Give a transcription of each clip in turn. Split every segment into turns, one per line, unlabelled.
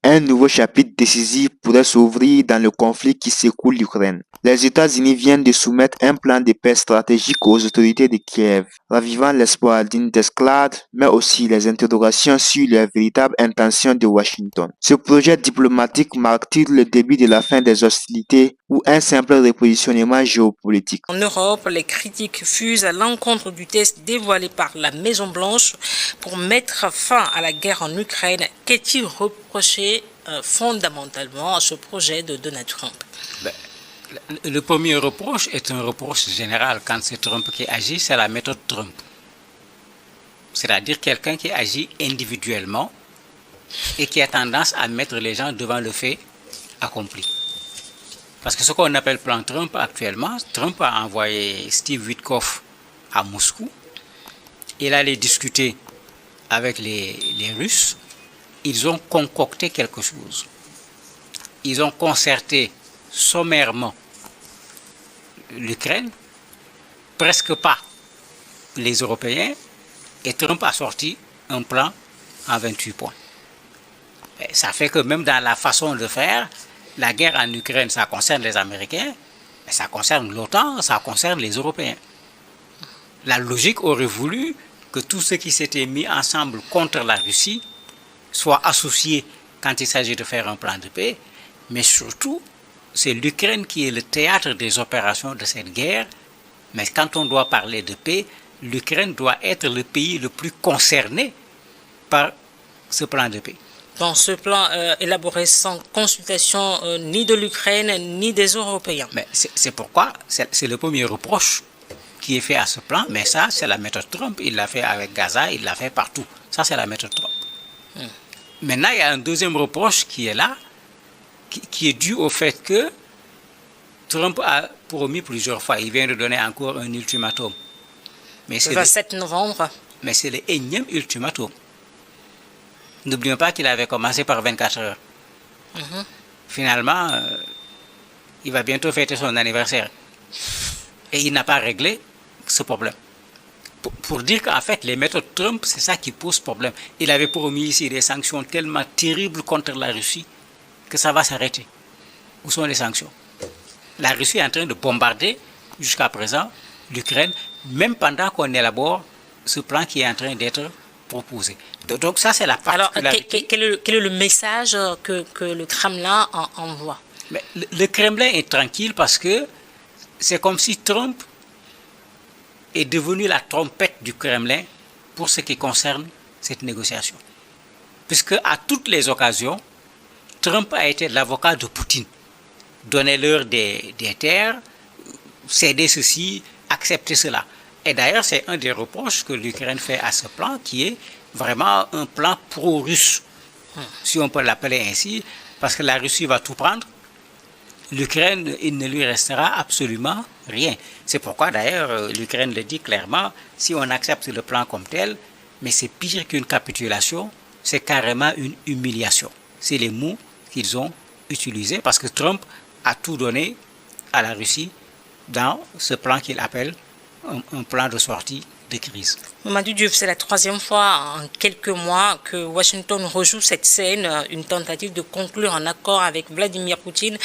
un nouveau chapitre décisif pourrait s'ouvrir dans le conflit qui secoue l'Ukraine. Les États-Unis viennent de soumettre un plan de paix stratégique aux autorités de Kiev, ravivant l'espoir d'une escalade, mais aussi les interrogations sur les véritables intentions de Washington. Ce projet diplomatique marque-t-il le début de la fin des hostilités ou un simple repositionnement géopolitique?
En Europe, les critiques fusent à l'encontre du test dévoilé par la Maison-Blanche pour mettre fin à la guerre en Ukraine. Qu'est-il reproché fondamentalement à ce projet de Donald Trump?
Le premier reproche est un reproche général. Quand c'est Trump qui agit, c'est la méthode Trump. C'est-à-dire quelqu'un qui agit individuellement et qui a tendance à mettre les gens devant le fait accompli. Parce que ce qu'on appelle plan Trump actuellement, Trump a envoyé Steve Witkoff à Moscou. Il allait discuter avec les Russes. Ils ont concocté quelque chose. Ils ont concerté sommairement l'Ukraine, presque pas les Européens, et Trump a sorti un plan en 28 points. Et ça fait que même dans la façon de faire, la guerre en Ukraine, ça concerne les Américains, mais ça concerne l'OTAN, ça concerne les Européens. La logique aurait voulu que tous ceux qui s'étaient mis ensemble contre la Russie soient associés quand il s'agit de faire un plan de paix, mais surtout, c'est l'Ukraine qui est le théâtre des opérations de cette guerre, mais quand on doit parler de paix, l'Ukraine doit être le pays le plus concerné par ce plan de paix.
Dans ce plan élaboré sans consultation ni de l'Ukraine ni des Européens.
Mais c'est pourquoi c'est le premier reproche qui est fait à ce plan, mais ça c'est la méthode Trump, il l'a fait avec Gaza, il l'a fait partout. Ça c'est la méthode Trump. Maintenant il y a un deuxième reproche qui est là, qui est dû au fait que Trump a promis plusieurs fois, il vient de donner encore un ultimatum. Mais
le 27 novembre.
Mais c'est le énième ultimatum. N'oublions pas qu'il avait commencé par 24 heures. Finalement, il va bientôt fêter son anniversaire. Et il n'a pas réglé ce problème. Pour dire qu'en fait, les méthodes Trump, c'est ça qui pose problème. Il avait promis ici des sanctions tellement terribles contre la Russie que ça va s'arrêter. Où sont les sanctions? La Russie est en train de bombarder jusqu'à présent l'Ukraine, même pendant qu'on élabore ce plan qui est en train d'être proposé. Donc ça, c'est la particularité.
Alors, quel est le message que le Kremlin envoie?
Mais le Kremlin est tranquille parce que c'est comme si Trump est devenu la trompette du Kremlin pour ce qui concerne cette négociation. Puisque à toutes les occasions, Trump a été l'avocat de Poutine. Donnez-leur des terres, cédez ceci, acceptez cela. Et d'ailleurs, c'est un des reproches que l'Ukraine fait à ce plan, qui est vraiment un plan pro-russe, si on peut l'appeler ainsi, parce que la Russie va tout prendre. L'Ukraine, il ne lui restera absolument rien. C'est pourquoi d'ailleurs l'Ukraine le dit clairement, si on accepte le plan comme tel, mais c'est pire qu'une capitulation, c'est carrément une humiliation. C'est les mots qu'ils ont utilisés parce que Trump a tout donné à la Russie dans ce plan qu'il appelle un plan de sortie de crise.
Mamadou Diop, c'est la troisième fois en quelques mois que Washington rejoue cette scène, une tentative de conclure un accord avec Vladimir Poutine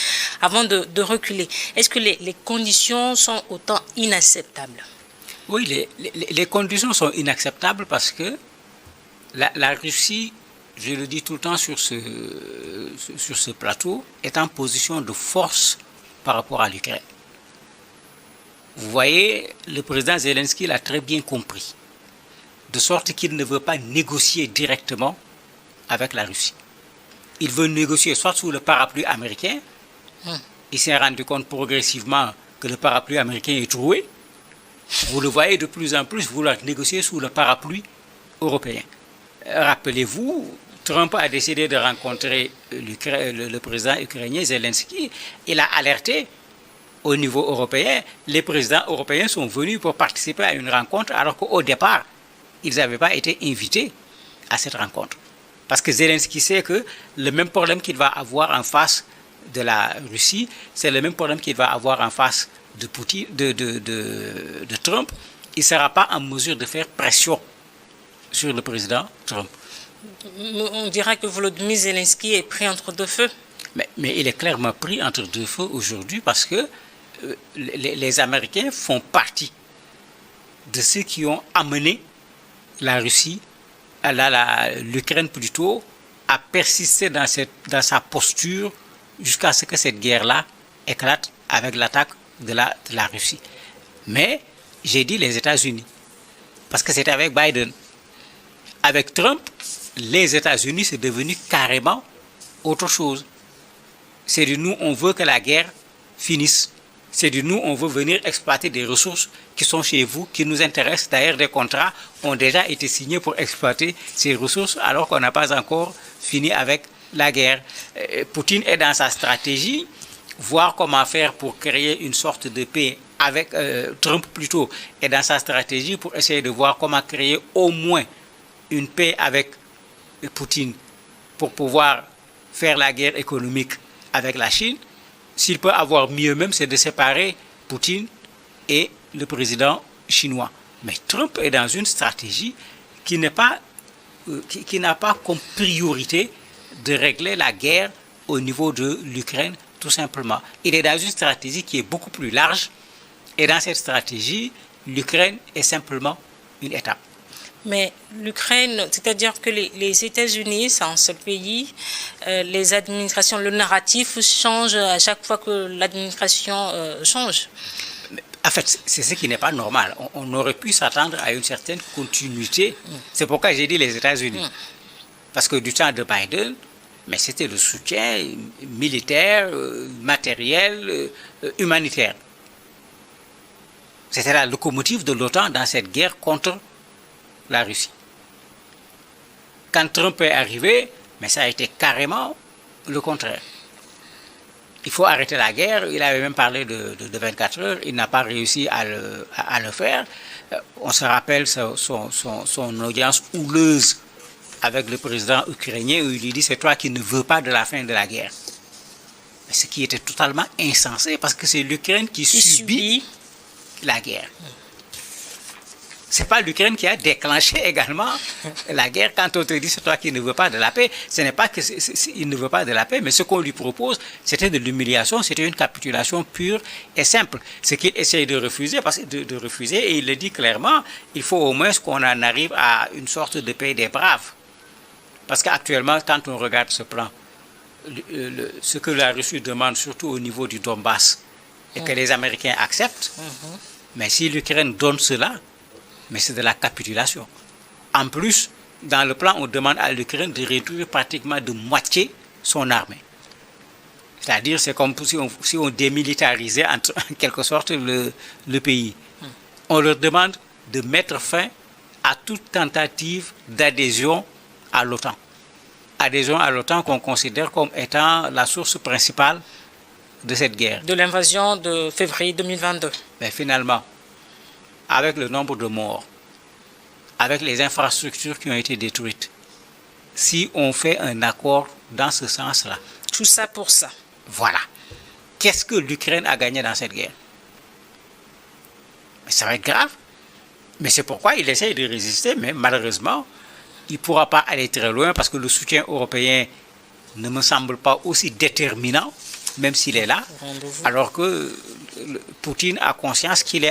avant de reculer. Est-ce que les conditions sont autant inacceptables?
Oui, les conditions sont inacceptables parce que la Russie, je le dis tout le temps sur ce plateau, est en position de force par rapport à l'Ukraine. Vous voyez, le président Zelensky l'a très bien compris, de sorte qu'il ne veut pas négocier directement avec la Russie. Il veut négocier soit sous le parapluie américain, il s'est rendu compte progressivement que le parapluie américain est troué, vous le voyez de plus en plus vouloir négocier sous le parapluie européen. Rappelez-vous, Trump a décidé de rencontrer le président ukrainien Zelensky, il a alerté au niveau européen, les présidents européens sont venus pour participer à une rencontre alors qu'au départ, ils n'avaient pas été invités à cette rencontre. Parce que Zelensky sait que le même problème qu'il va avoir en face de la Russie, c'est le même problème qu'il va avoir en face de Poutine, de Trump. Il ne sera pas en mesure de faire pression sur le président Trump.
On dira que Volodymyr Zelensky est pris entre deux feux.
Mais il est clairement pris entre deux feux aujourd'hui parce que les Américains font partie de ceux qui ont amené la Russie, l'Ukraine plutôt, à persister dans sa posture jusqu'à ce que cette guerre-là éclate avec l'attaque de la Russie. Mais j'ai dit les États-Unis, parce que c'était avec Biden. Avec Trump, les États-Unis, c'est devenu carrément autre chose. C'est de nous, on veut que la guerre finisse. C'est de nous, on veut venir exploiter des ressources qui sont chez vous, qui nous intéressent. D'ailleurs, des contrats ont déjà été signés pour exploiter ces ressources alors qu'on n'a pas encore fini avec la guerre. Poutine est dans sa stratégie, voir comment faire pour créer une sorte de paix avec Trump plutôt, est dans sa stratégie pour essayer de voir comment créer au moins une paix avec Poutine pour pouvoir faire la guerre économique avec la Chine. S'il peut avoir mieux même, c'est de séparer Poutine et le président chinois. Mais Trump est dans une stratégie qui n'a pas comme priorité de régler la guerre au niveau de l'Ukraine, tout simplement. Il est dans une stratégie qui est beaucoup plus large, et dans cette stratégie, l'Ukraine est simplement une étape.
Mais l'Ukraine, c'est-à-dire que les États-Unis, c'est un seul pays, les administrations, le narratif change à chaque fois que l'administration change.
En fait, c'est ce qui n'est pas normal. On aurait pu s'attendre à une certaine continuité. C'est pourquoi j'ai dit les États-Unis. Parce que du temps de Biden, mais c'était le soutien militaire, matériel, humanitaire. C'était la locomotive de l'OTAN dans cette guerre contre la Russie. Quand Trump est arrivé, mais ça a été carrément le contraire. Il faut arrêter la guerre. Il avait même parlé de 24 heures. Il n'a pas réussi à le faire. On se rappelle son audience houleuse avec le président ukrainien où il lui dit « c'est toi qui ne veux pas de la fin de la guerre ». Ce qui était totalement insensé parce que c'est l'Ukraine qui subit la guerre. C'est pas l'Ukraine qui a déclenché également la guerre. Quand on te dit c'est toi qui ne veux pas de la paix, ce n'est pas qu'il ne veut pas de la paix, mais ce qu'on lui propose, c'était de l'humiliation, c'était une capitulation pure et simple. Ce qu'il essaye de refuser, et il le dit clairement, il faut au moins qu'on en arrive à une sorte de paix des braves. Parce qu'actuellement, quand on regarde ce plan, ce que la Russie demande, surtout au niveau du Donbass, et que les Américains acceptent, mais si l'Ukraine donne cela, mais c'est de la capitulation. En plus, dans le plan, on demande à l'Ukraine de réduire pratiquement de moitié son armée. C'est-à-dire, c'est comme si on démilitarisait en quelque sorte le pays. On leur demande de mettre fin à toute tentative d'adhésion à l'OTAN. Adhésion à l'OTAN qu'on considère comme étant la source principale de cette guerre.
De l'invasion de février 2022.
Mais finalement, avec le nombre de morts, avec les infrastructures qui ont été détruites, si on fait un accord dans ce sens-là.
Tout ça pour ça.
Voilà. Qu'est-ce que l'Ukraine a gagné dans cette guerre? Mais ça va être grave. Mais c'est pourquoi il essaye de résister, mais malheureusement, il ne pourra pas aller très loin parce que le soutien européen ne me semble pas aussi déterminant, même s'il est là, alors que Poutine a conscience qu'il est